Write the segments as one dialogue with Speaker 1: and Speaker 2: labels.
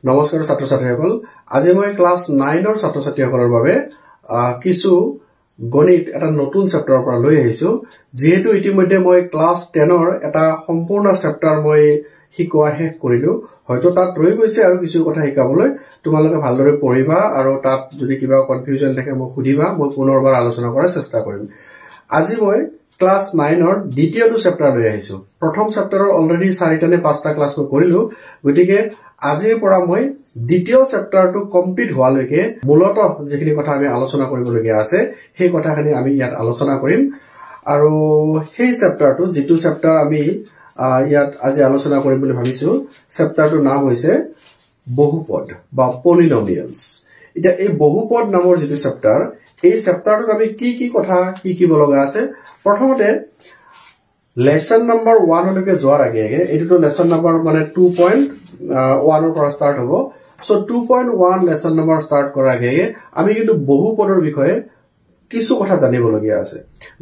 Speaker 1: নমস্কাৰ ছাত্ৰ ছাত্ৰীসকল আজি মই ক্লাস 9 ৰ ছাত্ৰ ছাত্ৰীসকলৰ বাবে কিছু গণিত এটা নতুন চেপ্টাৰৰ পৰা লৈ আহিছো যেহেতু ইতিমধ্যে মই ক্লাস 10 ৰ এটা সম্পূৰ্ণ চেপ্টাৰ মই শিকোৱা শেষ কৰিলো হয়তো তাত ৰৈ গৈছে আৰু কিছু কথা শিকাবলৈ তোমালোকে ভালদৰে পঢ়িবা আৰু তাত যদি কিবা কনফিউজন থাকে মোক সুধিবা মই পুনৰবাৰ আলোচনা কৰাৰ চেষ্টা কৰিম আজি মই ক্লাস 9 ৰ দ্বিতীয়টো চেপ্টাৰ লৈ আহিছো প্ৰথম চেপ্টাৰৰ অলৰেডি 4টা নে 5টা ক্লাস মই কৰিলো গতিকে আজিৰ পৰা মই দ্বিতীয় চেপ্টাৰটো কমপ্লিট হোৱালৈকে মূলতঃ যিখিনি কথা আমি আলোচনা কৰিবলগীয়া আছে সেই কথাখিনি আমি ইয়াত আলোচনা কৰিম আৰু সেই চেপ্টাৰটো যেটো চেপ্টাৰ আমি ইয়াত আজি আলোচনা কৰিম বুলি ভাবিছো চেপ্টাৰটোৰ নাম হৈছে বহুপদ বা পলিনোমিয়েলস এটা এই বহুপদ নামৰ যেটো চেপ্টাৰ এই চেপ্টাৰটোত আমি কি কথা শিকিব লগা আছে প্ৰথমতে লেসন নাম্বাৰ 1 লৈকে যোৱাৰ আগে এইটো লেসন নাম্বাৰ মানে 2.1 ৰ পৰা স্টাৰ্ট হ'ব সো 2.1 লেসন নাম্বাৰ স্টাৰ্ট কৰাৰ আগে আমি কিন্তু বহুপদৰ বিষয়ে কিছু কথা জানিবলগীয়া আছে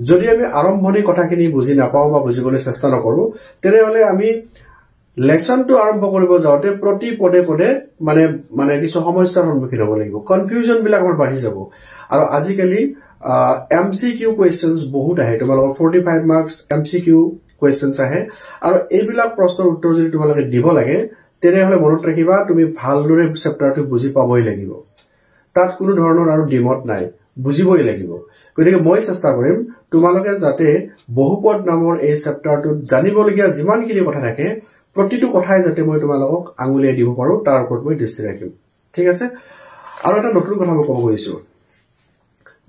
Speaker 1: যদি আমি আৰম্ভণি কথাখিনি বুজি নাপাওঁ বা বুজিবলৈ চেষ্টা নকৰো তেনেহলে আমি লেসনটো আৰম্ভ কৰিব যাওঁতে প্ৰতি পদে পদে মানে কিছু সমস্যাৰ সন্মুখীন হ'ব লাগিব কনফিউজন বিলাক আমাৰ বাঢ়ি যাব আৰু আজিকালি MCQ questions বহুত আহে তোমালোকৰ 45 মাৰ্কস MCQ questions আহে আৰু এইবিলাক প্ৰশ্নৰ উত্তৰ যদি তোমালোকে দিব লাগে তেনেহলে মনত ৰাখিবা তুমি ভালদৰে চেপ্টাৰটো বুজি পাবই লাগিব তাত কোনো ধৰণৰ আৰু ডিমত নাই বুজিবই লাগিব গতিকে মই চেষ্টা কৰিম তোমালোকে যাতে বহুপদ নামৰ এই চেপ্টাৰটো জানিবলগীয়া যিমানখিনি কথা থাকে প্ৰতিটো কথাই যাতে মই তোমালোকক আঙুলিয়াই দিব পাৰো তাৰ ওপৰত মই দৃষ্টি ৰাখিম ঠিক আছে আৰু এটা নতুন কথা মই ক'ব গৈছো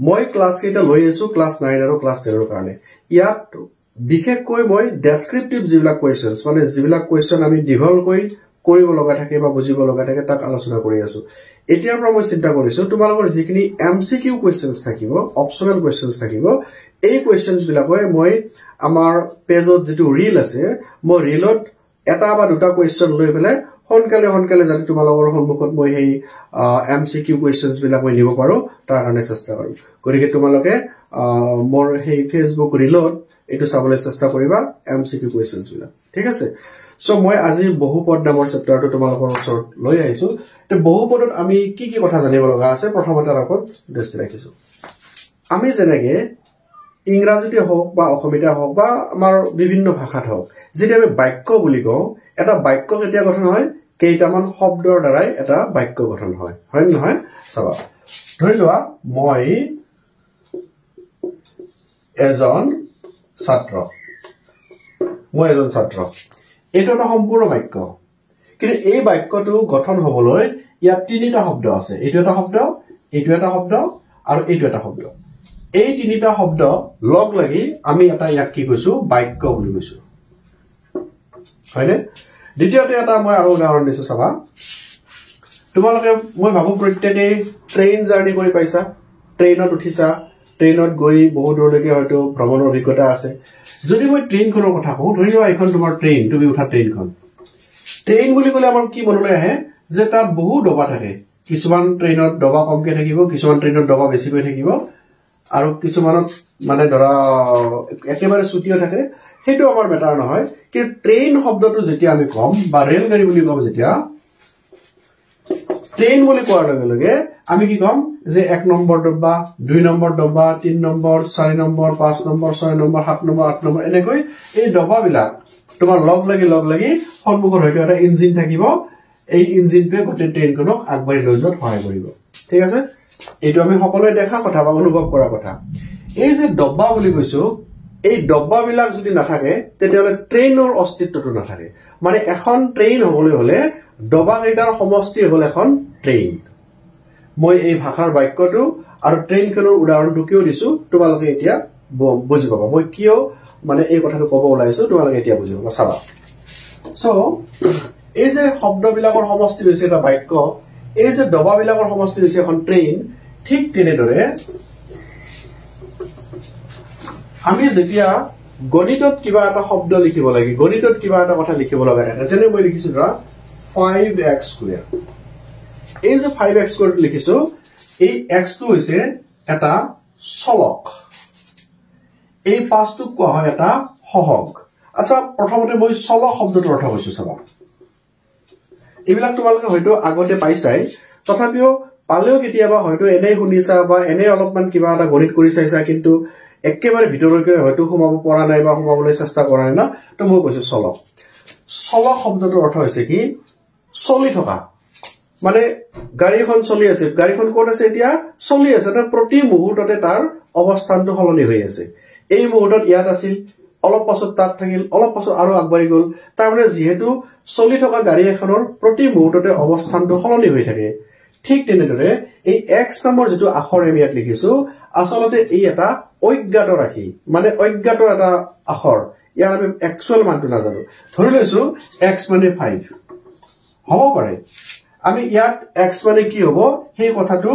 Speaker 1: মই ক্লাস কেইটা লৈ আছো ক্লাস 9 আৰু ক্লাস 10 ৰ কাৰণে ইয়াত বিশেষকৈ মই ডেসক্ৰিপটিভ যিবিলাক কোৱেশ্চনছ মানে যিবিলাক কোৱেশ্চন আমি দীঘলকৈ কৰিব লগা থাকে বা বুজিব লগা থাকে তাক আলোচনা কৰি আছো এতিয়াৰ পৰা মই চিন্তা কৰিছো তোমালোকৰ যিখিনি MCQ কোৱেশ্চনছ থাকিব অপচনেল কোৱেশ্চনছ থাকিব এই কোৱেশ্চনছ বিলাকৈ মই আমাৰ পেজত যেটো ৰীল আছে মই ৰীলত এটা বা দুটা কোৱেশ্চন লৈ পেলাই হনকালে যাতে তোমালোকৰ সন্মুখত মই এই MCQ কোৱেশ্চনছ বিলাক মই নিব পাৰো তাৰ কাৰণে চেষ্টা কৰিম গতিকে তোমালোকে মোৰ এই ফেসবুক ৰীলত এটো চাবলৈ চেষ্টা কৰিবা MCQ কোৱেশ্চনছ বিলাক ঠিক আছে সো মই আজি বহুপদ নামৰ চেপ্টাৰটো তোমালোকৰ ওচৰত লৈ আহিছো তে বহুপদত আমি কি কথা জানিব লগা আছে প্ৰথমতে তাৰ ওপৰত দৃষ্টি ৰাখিছো আমি যেনেকে ইংৰাজীতে হোক বা অসমীয়া হোক বা আমাৰ বিভিন্ন ভাষাত হোক যেতিয়া আমি বাক্য বুলি কওঁ এটা বাক্য কেতিয়া গঠন হয় কেইটামান শব্দৰ দ্বাৰাই এটা বাক্য গঠন হয় হয় নহয় চাবা ধৰি লোৱা মই এজন ছাত্ৰ এইটো এটা সম্পূৰ্ণ বাক্য কিন্তু এই বাক্যটো গঠন হ'বলৈ ইয়াত তিনিটা শব্দ আছে এইটো এটা শব্দ এইটো এটা শব্দ আৰু এইটো এটা শব্দ এই তিনিটা শব্দ লগ লাগি আমি এটা ইয়াক কি কৈছো বাক্য বুলি কৈছো হয়নে দ্বিতীয়তে এটা মই আৰু উদাহৰণ দিছো চাবা তোমালোকে মই ভাবো প্ৰত্যেকতে ট্ৰেইন জাৰ্নি কৰি পাইছা ট্ৰেইনত উঠিছা ট্ৰেইনত গৈ বহু দূৰলৈকে হয়তো ভ্ৰমণৰ অভিজ্ঞতা আছে যদি মই ট্ৰেইনখনৰ কথা কওঁ ধৰি লোৱা এখন তোমাৰ ট্ৰেইন তুমি উঠা ট্ৰেইন বুলি ক'লে আমাৰ কি মনলৈ আহে যে তাত বহু ডবা থাকে কিছুমান ট্ৰেইনত ডবা কমকে থাকিব কিছুমান ট্ৰেইনত ডবা বেছিকৈ থাকিব আৰু কিছুমানত মানে ধৰা একেবাৰে ছুটিও থাকে সেইটো আমাৰ মেটাৰ নহয় কি ট্ৰেইন শব্দটো যেতিয়া আমি কম বা ৰেল গাড়ী বুলি কম যেতিয়া ট্ৰেইন বুলি কোৱাৰ লগে লগে আমি কি কম যে 1 নম্বৰ ডবা 2 নম্বৰ ডবা 3 number 4 number 5 number 6 number 7 number 8 number এনেকৈ এই ডবাবিলাক তোমাৰ লগ লাগি সন্মুখৰ হয়তো এটা ইঞ্জিন থাকিব এই ইঞ্জিনটোৱে গোটেই ট্ৰেইনখনক আগবাঢ়ি লৈ যোৱাত সহায় কৰিব ঠিক আছে এইটো আমি সকলোৱে দেখা কথা বা অনুভৱ কৰা কথা এই যে ডবা বুলি কৈছো এই ডবাবিলাক যদি নাথাকে তেতিয়াহলে ট্ৰেইনৰ অস্তিত্বটো নাথাকে মানে এখন ট্ৰেইন হ'বলৈ হলে ডবা কেইটাৰ সমষ্টি হ'ল এখন ট্ৰেইন মই এই ভাষাৰ বাক্যটো আৰু ট্ৰেইনখনৰ উদাহৰণটো কিয় দিছো তোমালোকে এতিয়া বুজি পাবা মই কিয় মানে এই কথাটো ক'ব ওলাইছো তোমালোকে এতিয়া বুজি পাবা চাবা সো এই যে শব্দবিলাকৰ সমষ্টি হৈছে এটা বাক্য এই যে ডবাবিলাকৰ সমষ্টি হৈছে এখন ট্ৰেইন ঠিক তেনেদৰে আমি যেতিয়া গণিতত কিবা এটা শব্দ লিখিব লাগে গণিতত কিবা এটা কথা লিখিব লগা থাকে যেনে মই লিখিছো ধৰা 5x স্কয়াৰ এই যে 5x স্কয়াৰ লিখিছো এই x টো হৈছে এটা চলক এই 5 টো কোৱা হয় এটা সহগ আচ্ছা প্ৰথমতে মই চলক শব্দটোৰ অৰ্থ কৈছো চাবা এইবিলাক তোমালোকে হয়তো আগতে পাইছাই তথাপিও পালেও কেতিয়াবা হয়তো এনে শুনিছা বা এনে অলপমান কিবা এটা গণিত কৰি চাইছা কিন্তু একেবাৰে ভিতৰলৈকে হয়তো সোমাব পৰা নাই বা সোমাবলৈ চেষ্টা কৰা নাই না তো মই কৈছো চলক চলক শব্দটোৰ অৰ্থ হৈছে কি চলি থকা মানে গাড়ীখন চলি আছে গাড়ীখন ক'ত আছে এতিয়া চলি আছে তাৰ প্ৰতি মুহূৰ্ততে তাৰ অৱস্থানটো সলনি হৈ আছে এই মুহূৰ্তত ইয়াত আছিল অলপ পাছত তাত থাকিল অলপ পাছত আৰু আগবাঢ়ি গ'ল তাৰ মানে যেহেতু চলি থকা গাড়ী এখনৰ প্ৰতি মুহূৰ্ততে অৱস্থানটো সলনি হৈ থাকে ঠিক তেনেদৰে এই x নামৰ যেটো আখৰ আমি ইয়াত লিখিছো আসলতে এই এটা অজ্ঞাত ৰাখি মানে অজ্ঞাত এটা আখৰ ইয়াৰ আমি একচুয়াল মানটো নাজানো ধৰি লৈছো x মানে 5 হ'ব পাৰে আমি ইয়াত x মানে কি হ'ব সেই কথাটো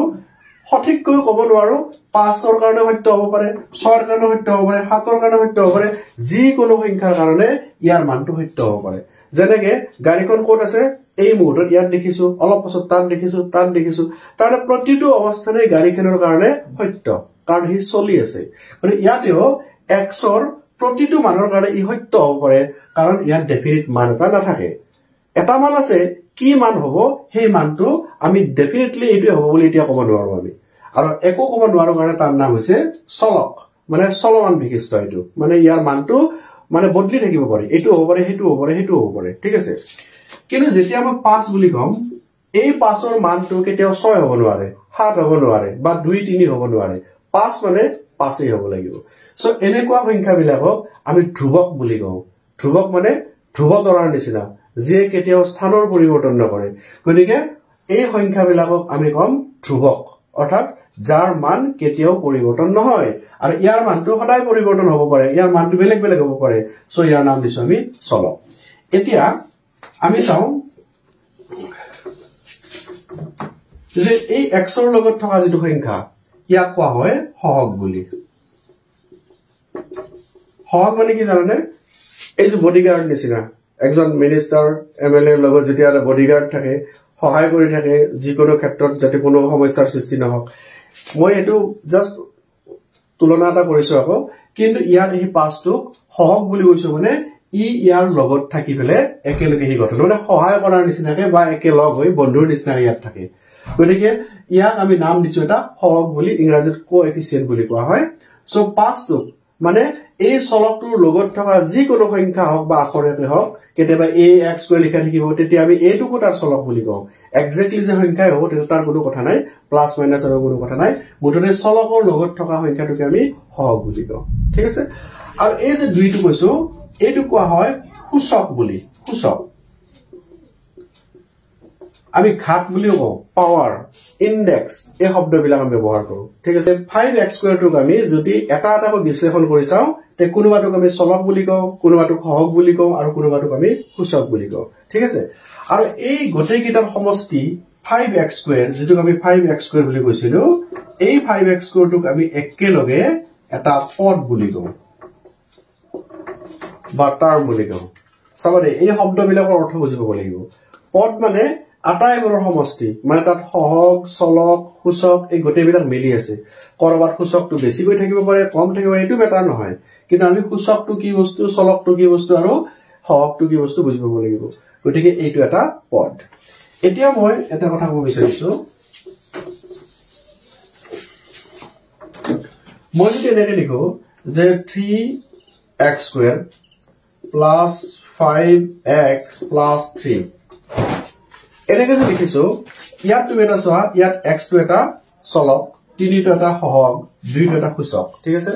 Speaker 1: সঠিককৈ ক'ব নোৱাৰো 5 ৰ কাৰণে সত্য হ'ব পাৰে 6 ৰ কাৰণে সত্য হ'ব পাৰে 7 ৰ কাৰণে সত্য হ'ব পাৰে যি কোনো সংখ্যাৰ কাৰণে ইয়াৰ মানটো সত্য হ'ব পাৰে যেনেকে গাড়ীখন ক'ত আছে এই মুহূৰ্তত ইয়াত দেখিছো অলপ পাছত তাত দেখিছো তাৰ প্ৰতিটো অৱস্থানে গাড়ীখনৰ কাৰণে সত্য কাৰণ হি চলি আছে মানে ইয়াতেও x ৰ প্ৰতিটো মানৰ কাৰণে ই সত্য হ'ব পাৰে কাৰণ ইয়াত ডেফিনিট মান এটা নাথাকে এটা মান আছে কি মান হ'ব সেই মানটো আমি ডেফিনেটলি এইটো হ'ব বুলি এতিয়া ক'ব নোৱাৰো আমি আৰু একো ক'ব নোৱাৰো কাৰণে তাৰ নাম হৈছে চলক মানে চলমান বিশিষ্ট এইটো মানে ইয়াৰ মানটো মানে বদলি থাকিব পাৰে এইটো হ'ব পাৰে হেতু হ'ব পাৰে হেতু হ'ব পাৰে ঠিক আছে কিন্তু যেতিয়া আমি 5 বুলি কম এই 5 ৰ মানটো কেতিয়াও 6 হ'ব নোৱাৰে 7 হ'ব নোৱাৰে বা 2 3 হ'ব নোৱাৰে 5 মানে 5 হ'ব লাগিব সো এনেকুৱা সংখ্যা বিলাকক আমি ধ্ৰুৱক বুলি কওঁ ধ্ৰুৱক মানে ধ্ৰুৱ তৰাৰ নিচিনা যে কেতিয়াও স্থানৰ পৰিৱৰ্তন নকৰে গতিকে এই সংখ্যা বিলাকক আমি কম ধ্ৰুৱক অৰ্থাৎ যাৰ মান কেতিয়াও পৰিৱৰ্তন নহয় আৰু ইয়াৰ মানটো সদায় পৰিৱৰ্তন হ'ব পাৰে ইয়াৰ মানটো বেলেগ বেলেগ হ'ব পাৰে সো ইয়াৰ নাম দিছো আমি চলক এতিয়া আমি চাও যে এই x ৰ লগত থকা যেটো সংখ্যা ইয়াক কোৱা হয় সহগ বুলি সহগ মানে কি জানানে এই যে বডিগাৰ্ড নিচিনা একজন মিনিষ্টাৰ এমএলএৰ লগত যেতিয়া বডিগাৰ্ড থাকে সহায় কৰি থাকে যিকোনো ক্ষেত্ৰত যাতে কোনো সমস্যাৰ সৃষ্টি নহওক মই এটো জাস্ট তুলনা এটা কৰিছো আকৌ কিন্তু ইয়াত এই পাঁচটোক সহগ বুলি কৈছো মানে ই ইয়াৰ লগত থাকি পেলে একেলগে হি গঠন মানে সহায় কৰাৰ নিচিনাকে বা একেলগ হৈ বন্ধুৰ নিচিনা ইয়াত থাকে গতিকে ইয়াক আমি নাম দিছো এটা সহগ বুলি ইংৰাজীত কোএফিচিয়েন্ট বুলি কোৱা হয় সো পাঁচটো মানে এই চলকটোৰ লগত থকা যিকোনো সংখ্যা হওক বা আখৰকে হওক কেতিয়াবা ax কৈ লিখা থাকিব তেতিয়া আমি এইটোকো তাৰ চলক বুলি কওঁ এক্স্যাক্টলি যে সংখ্যাই হ'ব তেটো তাৰ কোনো কথা নাই প্লাস মাইনাস আৰু কোনো কথা নাই মুঠতে চলকৰ লগত থকা সংখ্যাটোকে আমি সহগ বুলি কওঁ ঠিক আছে আৰু এই যে দুইটো কৈছো এইটো কোৱা হয় সূচক বুলি সূচক আমি ঘাত বুলিও কওঁ পাৱাৰ ইনডেক্স এই শব্দবিলাক আমি ব্যৱহাৰ কৰো ঠিক আছে 5x² টোক আমি যদি এটা এটাকৈ বিশ্লেষণ কৰি চাও তে কোনোবাটোক আমি চলক বুলি কওঁ কোনোবাটোক সহগ বুলি কওঁ আৰু কোনোবাটোক আমি সূচক বুলি কওঁ ঠিক আছে আৰু এই গোটেই কিটাৰ সমষ্টি 5x² যেটো আমি 5x² বুলি কৈছিলো এই 5x² টোক আমি একেলগে এটা পদ বুলি কওঁ বা টাৰ্ম বুলি কওঁ সামনে এই শব্দবিলাকৰ অৰ্থ বুজিব লাগিব পদ মানে আটাইবোৰৰ সমষ্টি মানে তাত সহগ চলক সূচক এই গোটেইবিলাক মিলি আছে কৰবাত সূচকটো বেছি হৈ থাকিব পাৰে কম থাকিব পাৰে এটো মেটাৰ নহয় কিন্তু আমি সূচকটো কি বস্তু চলকটো কি বস্তু আৰু সহগটো কি বস্তু বুজিব লাগিব গতিকে এইটো এটা পদ এতিয়া মই এটা কথা ক'ব বিচাৰিছো মই যদি এনেকৈ লিখো যে 3x² plus 5x plus 3 এনেকৈ যে লিখিছো ইয়াত তুমি এটা চোৱা ইয়াত x টো এটা চলক 3 টো এটা সহগ 2 টো এটা সূচক ঠিক আছে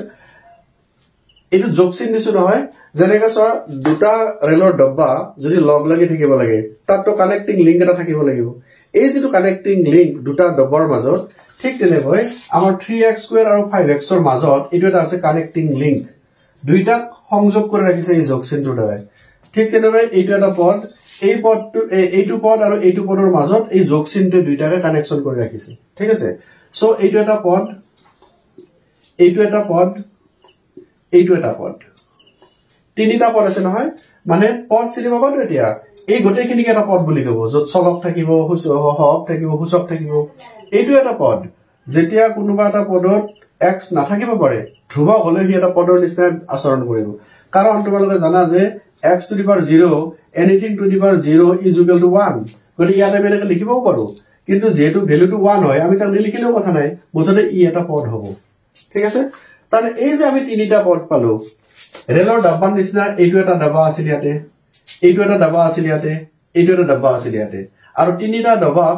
Speaker 1: এটো যোগ চিন দিছো নহয় যেনেকৈ চোৱা দুটা ৰেলৰ ডব্বা যদি লগ লাগি থাকিব লাগে তাত তো কানেক্টিং লিংক এটা থাকিব লাগিব এই যেটো কানেক্টিং লিংক দুটা ডব্বাৰ মাজত ঠিক তেনেকৈ আমাৰ 3x² আৰু 5x ৰ মাজত এটো এটা আছে কানেক্টিং লিংক দুইটা সংযোগ কৰি ৰাখিছে এই যোগ চিনটোৰ দ্বাৰা ঠিক তেনেকৈ এইটো এটা পদ এই পদটো এইটো পদ আৰু এইটো পদৰ মাজত এই যোগ চিনটো দুইটাকে কানেকশন কৰি ৰাখিছে ঠিক আছে সো এইটো এটা পদ এইটো এটা পদ এইটো এটা পদ তিনিটা পদ আছে নহয় মানে পদ চিনি পাবো এতিয়া এই গোটেইখিনিকে এটা পদ বুলি কব যত চলক থাকিব সহগ থাকিব সূচক থাকিব এইটো এটা পদ যেতিয়া কোনোবা এটা পদত x নাথাকিব পাৰে ধ্ৰুৱক হলে হি এটা পদৰ নিচিনা আচৰণ কৰিব কাৰণ তোমালোকে জানা যে x to the power 0 anything to the power 0 is equal to 1 গতিকে ইয়াত আমি এনেকৈ লিখিবও পাৰো কিন্তু যেহেতু ভ্যালুটো 1 হয় আমি তাক নিলিখিলেও কথা নাই মুঠতে ই এটা পদ হ'ব ঠিক আছে তাহলে এই যে আমি তিনিটা পদ পালো ৰেলৰ ডাব্বাৰ নিচিনা এইটো এটা ডাব্বা আছিল ইয়াতে এইটো এটা ডাব্বা আছিল ইয়াতে এইটো এটা ডাব্বা আছিল ইয়াতে আৰু তিনিটা ডাব্বাক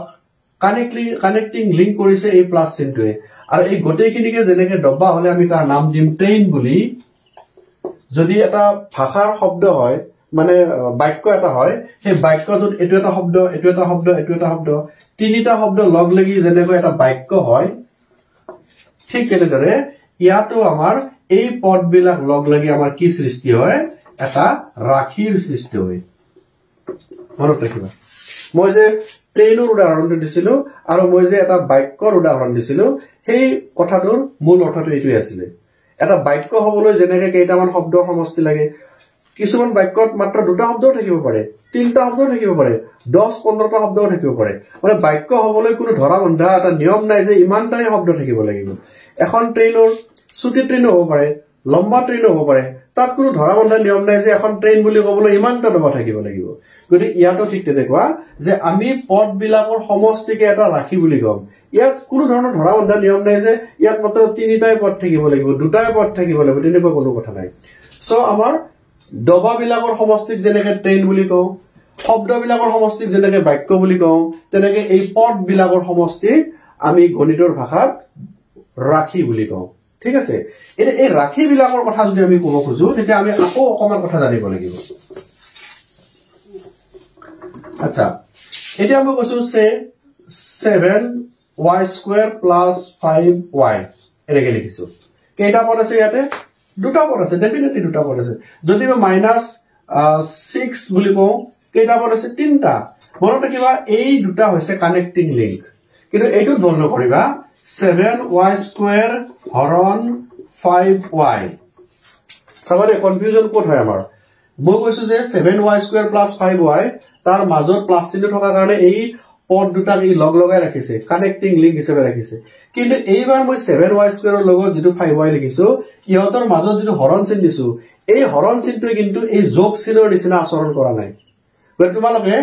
Speaker 1: কানেক্টিং লিংক কৰিছে এই প্লাস চিহ্নটোৱে আৰু এই গোটেইখিনিকে যেনেকৈ ডাব্বা হলে আমি তাৰ নাম দিম ট্ৰেইন বুলি যদি এটা ভাষাৰ শব্দ হয় মানে বাক্য এটা হয় সেই বাক্যটোত এটো এটা শব্দ এটো এটা শব্দ এটো এটা শব্দ তিনিটা শব্দ লগ লাগি যেনেকৈ এটা বাক্য হয় ঠিক তেনেদৰে ইয়াতো আমাৰ এই পদবিলাক লগ লাগি আমাৰ কি সৃষ্টি হয় এটা ৰাখিৰ সৃষ্টি হয় মনত ৰাখিবা মই যে ট্ৰেইনৰ উদাহৰণটো দিছিলো আৰু মই যে এটা বাক্যৰ উদাহৰণ দিছিলো সেই কথাটোৰ মূল অৰ্থটো এইটোই আছিল এটা বাক্য হবলৈ যেনেকৈ কেইটামান শব্দৰ সমষ্টি লাগে কিছুমান বাক্যত মাত্ৰ দুটা শব্দও থাকিব পাৰে তিনিটা শব্দও থাকিব পাৰে 10-15টা শব্দও থাকিব পাৰে মানে বাক্য হবলৈ কোনো ধৰা বন্ধা এটা নিয়ম নাই যে ইমানটাই শব্দ থাকিব লাগিব এখন ট্ৰেইনৰ ছুটি ট্ৰেইন হ'ব পাৰে লম্বা ট্ৰেইন হ'ব পাৰে তাত কোনো ধৰা বন্ধা নিয়ম নাই যে এখন ট্ৰেইন বুলি ক'বলৈ ইমানটা ডবা থাকিব লাগিব গতিকে ইয়াতো ঠিক তেনেকুৱা যে আমি পদবিলাকৰ সমষ্টিকে এটা ৰাখি বুলি কম ইয়াত কোনো ধৰণৰ ধৰা বন্ধা নিয়ম নাই যে ইয়াত মাত্ৰ তিনিটাই পদ থাকিব লাগিব দুটাই পদ থাকিব লাগিব তেনেকুৱা কোনো কথা নাই সো আমাৰ ডবাবিলাকৰ সমষ্টিক যেনেকৈ ট্ৰেইন বুলি কওঁ শব্দবিলাকৰ সমষ্টিক যেনেকৈ বাক্য বুলি কওঁ তেনেকৈ এই পদবিলাকৰ সমষ্টিক আমি গণিতৰ ভাষাত ৰাখি বুলি কওঁ ঠিক আছে এটা এই ৰাখি বিলাকৰ কথা যদি আমি ক'ব খুজো তেতিয়া আমি আকৌ অকমান কথা জানিব লাগিব আচ্ছা এতিয়া আমি কৈছো সে 7y² + 5y এনেকৈ লিখিছো কেইটা পদ আছে ইয়াতে দুটা পদ আছে ডেফিনেটলি দুটা পদ আছে যদি মই -6 বুলি কওঁ কেইটা পদ আছে তিনটা মনত ৰাখিবা এই দুটা হৈছে কানেক্টিং লিংক কিন্তু এইটো মন নকৰিবা 7y² হৰণ 5y সবাৰে কনফিউজন ক'ত হয় আমাৰ মই কৈছো যে 7y² + 5y তাৰ মাজত প্লাস চিহ্ন থকা কাৰণে এই পদ দুটা এই লগ লগাই ৰাখিছে কানেক্টিং লিংক হিচাপে ৰাখিছে কিন্তু এইবাৰ মই 7y² ৰ লগত যেটো 5y লিখিছো ইহঁতৰ মাজত যেটো হৰণ চিহ্ন দিছো এই হৰণ চিহ্নটোৱে কিন্তু এই যোগ চিহ্নৰ নিচিনা আচৰণ কৰা নাই গতিকে তোমালোকে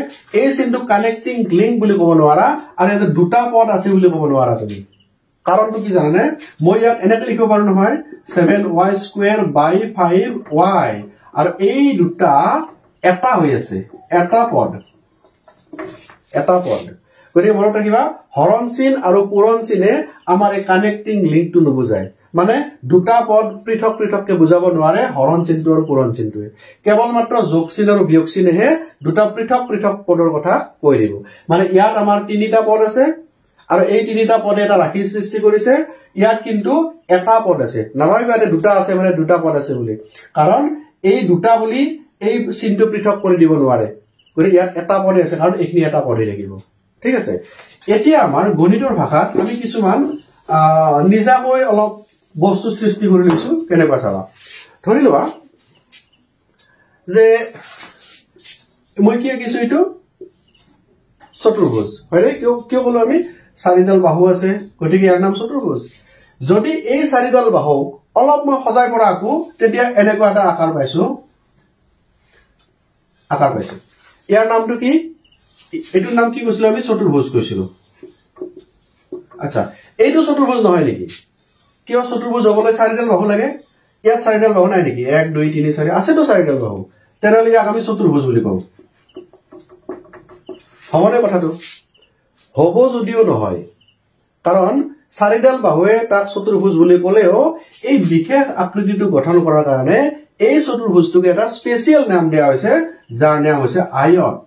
Speaker 1: এই চিহ্নটো কানেক্টিং লিংক বুলি ক'ব নোৱাৰা আৰু এটা দুটা পদ আছে বুলি ক'ব নোৱাৰা তুমি কাৰণটো কি জানানে মই ইয়াত এনেকৈ লিখিব পাৰো নহয় 7y² / 5y আৰু এই দুটা এটা হৈ আছে এটা পদ গতিকে মনত ৰাখিবা হৰণ চিহ্ন আৰু পূৰণ চিহ্নে আমাৰ এই কানেক্টিং লিংকটো নুবুজায় মানে দুটা পদ পৃথক পৃথককে বুজাব নোৱাৰে হৰণ চিহ্নটো আৰু পূৰণ চিহ্নটোৱে কেৱল মাত্ৰ যোগ চিহ্ন আৰু বিয়োগ চিহ্নেহে দুটা পৃথক পৃথক পদৰ কথা কৈ দিব মানে ইয়াত আমাৰ তিনিটা পদ আছে আৰু এই তিনিটা পদে এটা ৰাখি সৃষ্টি কৰিছে ইয়াত কিন্তু এটা পদ আছে নাভাবিবা যে দুটা আছে মানে দুটা পদ আছে বুলি কাৰণ এই দুটা বুলি এই চিহ্নটো পৃথক কৰি দিব নোৱাৰে গতিকে ইয়াত এটা পদে আছে কাৰণ এইখিনি এটা পদে লাগিব ঠিক আছে এতিয়া আমাৰ গণিতৰ ভাষাত আমি কিছুমান নিজাকৈ অলপ বস্তু সৃষ্টি কৰি লৈছো কেনেকুৱা চাবা ধৰি লোৱা যে মই কি কিছু এইটো চতুৰ্ভুজ হয়নে কিয় ক'লো আমি চাৰিডাল বাহু আছে গতিকে ইয়াৰ নাম চতুৰ্ভুজ যদি এই চাৰিডাল বাহুক অলপ মই সজাই পৰা আকো তেতিয়া এনেকুৱা এটা আকাৰ পাইছো ইয়াৰ নামটো কি এইটোৰ নাম কি কৈছিলো আমি চতুৰ্ভুজ কৈছিলো আচ্ছা এইটো চতুৰ্ভুজ নহয় নেকি কিয় চতুৰ্ভুজ হ'বলৈ চাৰিডাল বাহু লাগে ইয়াত চাৰিডাল বাহু নাই নেকি 1 2 3 4 আছে তো চাৰিডাল বাহু তেনেহ'লে ইয়াক আমি চতুৰ্ভুজ বুলি কওঁ হ'বনে কথাটো হ'ব যদিও নহয় কাৰণ চাৰিডাল বাহুৱে তাক চতুৰ্ভুজ বুলি ক'লেও এই বিশেষ আকৃতিটো গঠন কৰাৰ কাৰণে এই চতুৰ্ভুজটোকে এটা স্পেচিয়েল নাম দিয়া হৈছে যাৰ নাম হৈছে আয়ত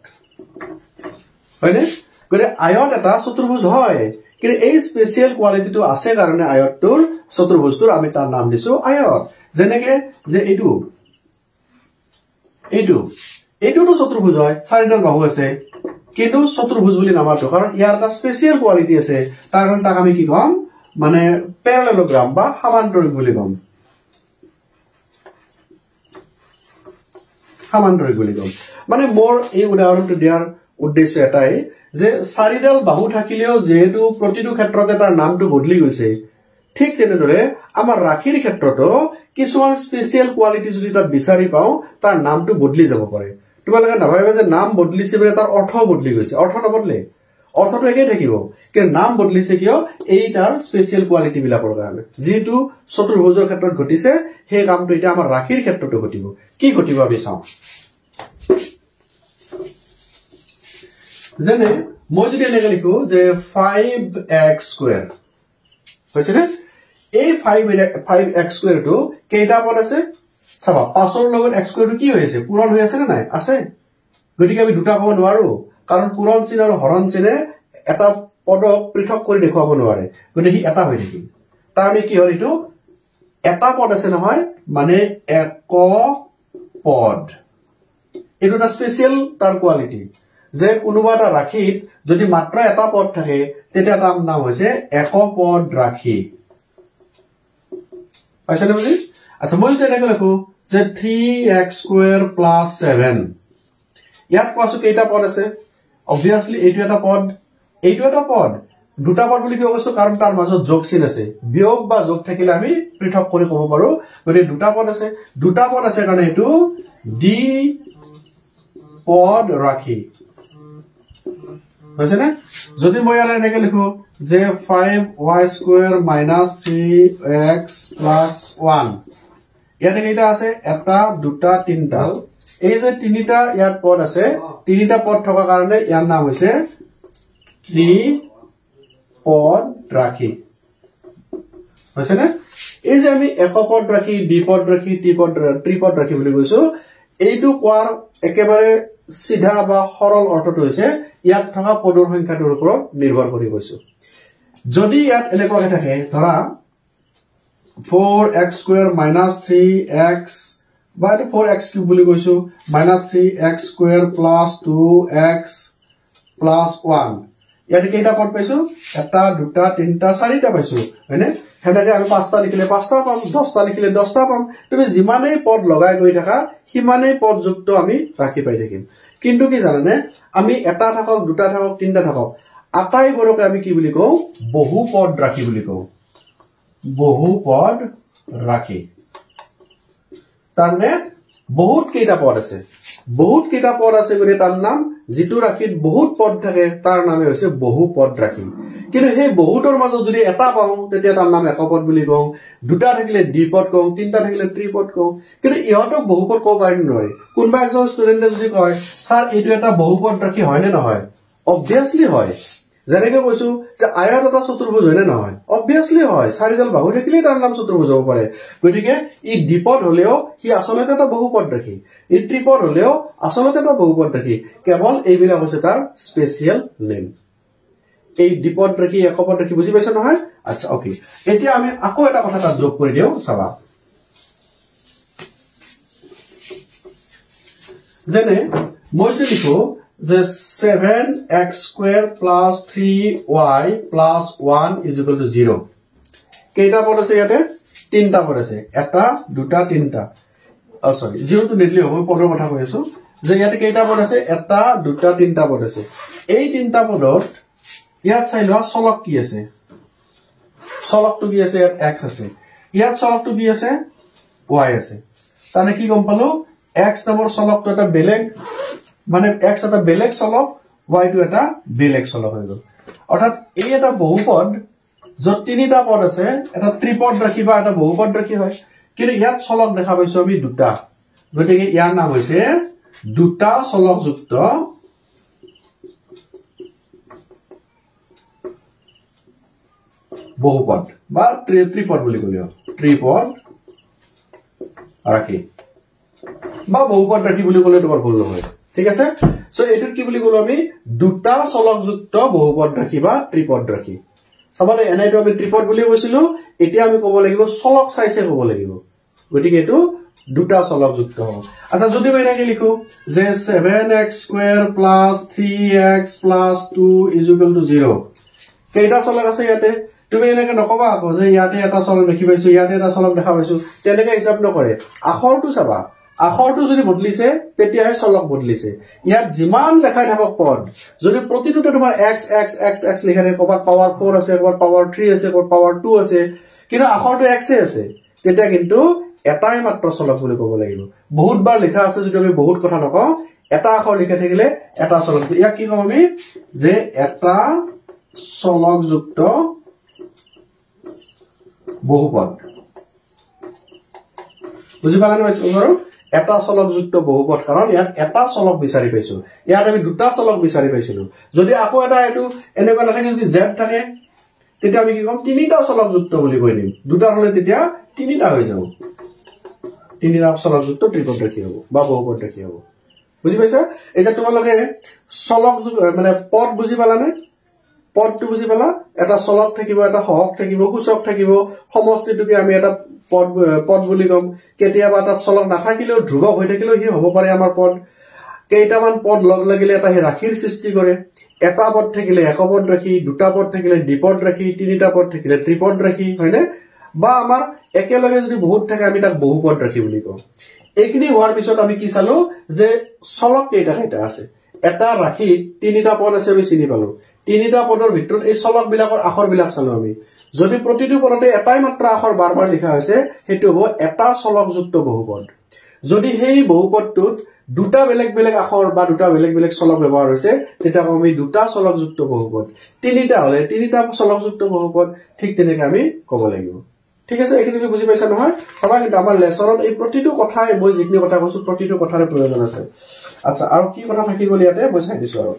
Speaker 1: হয়নে গতিকে আয়ত এটা চতুৰ্ভুজ হয় কিন্তু এই স্পেচিয়েল কোৱালিটিটো আছে কাৰণে আয়তটোৰ চতুৰ্ভুজটোৰ আমি তাৰ নাম দিছো আয়ত যেনেকৈ যে এইটোতো চতুৰ্ভুজ হয় চাৰিডাল বাহু আছে কিন্তু চতুৰ্ভুজ বুলি নামাতো কাৰণ ইয়াৰ এটা স্পেচিয়েল কোৱালিটি আছে তাৰ কাৰণে তাক আমি কি কম মানে প্যাৰালেলোগ্ৰাম বা সমান্তৰিক বুলি কম মানে মোৰ এই উদাহৰণটো দিয়াৰ উদ্দেশ্য এটাই যে চাৰিডাল বাহু থাকিলেও যেহেতু প্ৰতিটো ক্ষেত্ৰতে তাৰ নামটো বদলি গৈছে ঠিক তেনেদৰে আমাৰ ৰাখিৰ ক্ষেত্ৰতো কিছুমান স্পেচিয়েল কোৱালিটি যদি তাত বিচাৰি পাওঁ তাৰ নামটো বদলি যাব পাৰে তোমালোকে নাভাবিবা যে নাম বদলিছে বুলি তাৰ অৰ্থ বদলি গৈছে অৰ্থ নবদলে অৰ্থটো একেই থাকিব কিন্তু নাম বদলিছে কিয় এই তাৰ স্পেশাল কোৱালিটি বিলাকৰ কাৰণে যেটো চতুৰ্ভুজৰ ক্ষেত্ৰত ঘটিছে সেই কামটো এটা আমাৰ ৰাশিৰ ক্ষেত্ৰতো ঘটিব কি ঘটিব আমি চাও যেনে মই যদি এনেকৈ লিখো যে 5x² হৈছে নে এই 5x² টো কেইটা পদ আছে চাবা 5 ৰ লগত x² টো কি হৈ আছে পূৰণ হৈ আছে নে নাই আছে গতিকে আমি দুটা ক'ব নোৱাৰো কাৰণ পূৰণ চিন আৰু হৰণ চিনে এটা পদক পৃথক কৰি দেখুৱাব নোৱাৰে গতিকে এটা হৈ থাকিল তাৰমানে কি হ'ল এটো এটা পদ আছে নহয় মানে এক পদ এটো এটা স্পেশাল তাৰ কোৱালিটি যে কোনোবা এটা ৰাশিত যদি মাত্ৰ এটা পদ থাকে তেতিয়া তাৰ নাম হৈছে এক পদ ৰাশি পাইছানে বুজি আচ্ছা মই যদি এনেকৈ লিখো যে 3x² + 7 ইয়াত পাছো কেইটা পদ আছে obviously এইটো এটা পদ দুটা পদ বুলি কিয় কৈছো কাৰণ তাৰ মাজত যোগ চিন আছে বিয়োগ বা যোগ থাকিলে আমি পৃথক কৰি ক'ব পাৰো গতিকে দুটা পদ আছে কাৰণে এইটো ডি পদ ৰাশি হৈছে নে যদি মই ইয়াত এনেকৈ লিখো যে 5y² - 3x + 1 ইয়াতে কেইটা আছে এটা দুটা তিনটা এই যে তিনিটা ইয়াত পদ আছে তিনিটা পদ থকা কাৰণে ইয়াৰ নাম হৈছে ত্ৰিপদ ৰাশি হৈছে নে এই যে আমি একপদ ৰাশি দ্বিপদ ৰাশি ত্ৰিপদ ৰাশি বুলি কৈছো এইটো কোৱাৰ একেবাৰে সিধা বা সৰল অৰ্থটো হৈছে ইয়াত থকা পদৰ সংখ্যাটোৰ ওপৰত নিৰ্ভৰ কৰি কৈছো যদি ইয়াত এনেকৈ থাকে ধৰা 4x² - 3x বা 4x³ বুলি কৈছো -3x² + 2x + 1 ইয়াতে কেইটা পদ পাইছো এটা দুটা তিনটা চাৰিটা পাইছো হয়নে হেনেকে আমি পাঁচটা লিখিলে পাঁচটা পাম 10টা লিখিলে 10টা পাম তুমি যিমানেই পদ লগাই গৈ থাকা সিমানেই পদ যুক্ত আমি ৰাখি পাই থাকিম কিন্তু কি জানানে আমি এটা থাকক দুটা থাকক তিনটা থাকক আটাইবোৰকে আমি কি বুলি কওঁ বহুপদ ৰাখি বুলি কওঁ বহুপদ ৰাখি তাৰনে বহুত কেইটা পদ আছে গৰে তাৰ নাম যেটো ৰাখিত বহুত পদ থাকে তাৰ নামে হৈছে বহুপদ ৰাখি কিন্তু সেই বহুতৰ মাজত যদি এটা পাওঁ তেতিয়া তাৰ নাম একপদ বুলি কওঁ দুটা থাকিলে দ্বিপদ কওঁ তিনটা থাকিলে ত্ৰিপদ কওঁ কিন্তু ইহঁতক বহুপদ ক'ব পাৰিম নোৱাৰি কোনবা একজন ষ্টুডেন্টে যদি কয় স্যাৰ এইটো এটা বহুপদ ৰাখি হয় নে নহয় obviously হয় যেনেকৈ কৈছো যে আয়ত এটা চতুৰ্ভুজ হয় নে নহয় obviously হয় চাৰিডাল বাহু থাকিলে তাৰ নাম চতুৰ্ভুজ হ'ব পাৰে গতিকে ই দ্বিপদ হলেও হি আসলতে এটা বহুপদ ৰাখি ই ত্ৰিপদ হলেও আসলতে এটা বহুপদ ৰাখি কেৱল এইবিলাক হৈছে তাৰ স্পেশাল নেম এই দ্বিপদ ৰাখি একপদ ৰাখি বুজি পাইছা নহয় আচ্ছা ওকে এতিয়া আমি আকৌ এটা কথা তাত যোগ কৰি দিও চাবা যেনে মই যদি লিখো যে 7x² + 3y + 1 = 0 কেইটা পদ আছে ইয়াতে তিনটা পদ আছে এটা দুটা তিনটা সরি 0 টো নিদিলে হ'ব পদৰ কথা কৈ আছো যে ইয়াতে কেইটা পদ আছে এটা দুটা তিনটা পদ আছে এই তিনটা পদত ইয়াত চাই লোৱা চলক কি আছে চলকটো কি আছে ইয়াত x আছে ইয়াত চলকটো কি আছে y আছে তানে কি গম পালো x নামৰ চলকটো এটা বেলেগ মানে x এটা বেলেগ চলক y টো এটা বেলেগ চলক হৈ গল অৰ্থাৎ এই এটা বহুপদ যত তিনিটা পদ আছে এটা ত্ৰিপদ ৰাখি বা এটা বহুপদ ৰাখি হয় কিন্তু ইয়াত চলক দেখা পাইছো আমি দুটা গতিকে ইয়াৰ নাম হৈছে দুটা চলকযুক্ত বহুপদ বা ত্ৰিপদ বুলি কলিও ত্ৰিপদ ৰাখি বা বহুপদ ৰাখি বুলি কলে তোমাৰ ভুল নহয় ঠিক আছে সো এটো কি বুলি কলো আমি দুটা চলকযুক্ত বহুপদ ৰাখি বা ত্ৰিপদ ৰাখি সমানে এনাইটো আমি ত্ৰিপদ বুলি কৈছিলো এতিয়া আমি ক'ব লাগিব চলক চাইছে ক'ব লাগিব গতিকে এটো দুটা চলকযুক্ত হ'ব আচ্ছা যদি মই এনেকৈ লিখো যে 7x² + 3x + 2 = 0 কেইটা চলক আছে ইয়াতে তুমি এনেকৈ নকবা আকৌ যে ইয়াতে এটা চলক দেখি পাইছো ইয়াতে এটা চলক দেখা পাইছো তেনেকৈ হিচাপ নকৰে আখৰটো চাবা আখৰটো যদি বদলিছে তেতিয়াহে চলক বদলিছে ইয়াত যিমান লেখাই থাকক পদ যদি প্ৰতিটোতে তোমাৰ x x x x লিখা থাকে কবাত পাৱাৰ 4 আছে কবাত পাৱাৰ 3 আছে কবাত পাৱাৰ 2 আছে কিন্তু আখৰটো x এ আছে তেতিয়া কিন্তু এটাই মাত্ৰ চলক বুলি ক'ব লাগিব বহুত বাৰ লেখা আছে যদি আমি বহুত কথা নকওঁ এটা আখৰ লিখা থাকিলে এটা চলক ইয়াক কি কম আমি যে এটা চলকযুক্ত বহুপদ বুজি পালানে বাৰু এটা চলকযুক্ত বহুপদ কাৰণ ইয়াত এটা চলক বিচাৰি পাইছো ইয়াত আমি দুটা চলক বিচাৰি পাইছিলো যদি আকৌ এটা এটো এনেকুৱা নাথাকে যদি z থাকে তেতিয়া আমি কি কম তিনিটা চলকযুক্ত বুলি কৈ দিম দুটা হলে তেতিয়া তিনিটা হৈ যাব তিনিটা চলকযুক্ত ত্ৰিপদ ৰেখি হ'ব বা বহুপদ ৰেখি হ'ব বুজি পাইছা এটা তোমালোকে চলকযুক্ত মানে পদ বুজি পালানে পদটো বুজি পালা এটা চলক থাকিব এটা সহগ থাকিব সূচক থাকিব সমষ্টিটোকে আমি এটা পদ বুলি কম কেতিয়াবা তাত চলক নাথাকিলেও ধ্ৰুৱক হৈ থাকিলেও হি হ'ব পাৰে আমাৰ পদ কেইটামান পদ লগ লাগিলে এটা ৰাশিৰ সৃষ্টি কৰে এটা পদ থাকিলে একপদ ৰাশি দুটা পদ থাকিলে দ্বিপদ ৰাশি তিনিটা পদ থাকিলে ত্ৰিপদ ৰাশি হয়নে বা আমাৰ একেলগে যদি বহুত থাকে আমি তাক বহুপদ ৰাশি বুলি কওঁ এইখিনি হোৱাৰ পিছত আমি কি চালো যে চলক কেইটা আছে এটা ৰাশি তিনিটা পদ আছে আমি চিনি পালো তিনিটা পদৰ ভিতৰত এই চলক বিলাকৰ আখৰ বিলাক চালো আমি যদি প্ৰতিটো পদতে এটাই মাত্ৰ আখৰ বাৰবাৰ লিখা হৈছে হেতু হ'ব এটা চলকযুক্ত বহুপদ যদি সেই বহুপদটোত দুটা বেলেগ বেলেগ আখৰ বা দুটা বেলেগ বেলেগ চলক ব্যৱহাৰ হৈছে তেতিয়া আমি দুটা চলকযুক্ত বহুপদ তিনিটা হলে তিনিটা চলকযুক্ত বহুপদ ঠিক তেনেকৈ আমি ক'ব লাগিব ঠিক আছে এইখিনি বুজি পাইছা নহয় সবাই কিন্তু আমাৰ লেসনত এই প্ৰতিটো কথাই মই যিখিনি কথা কৈছো প্ৰতিটো কথাৰে প্ৰয়োজন আছে আচ্ছা আৰু কি কথা থাকি গল ইয়াতে মই চাই দিছো আৰু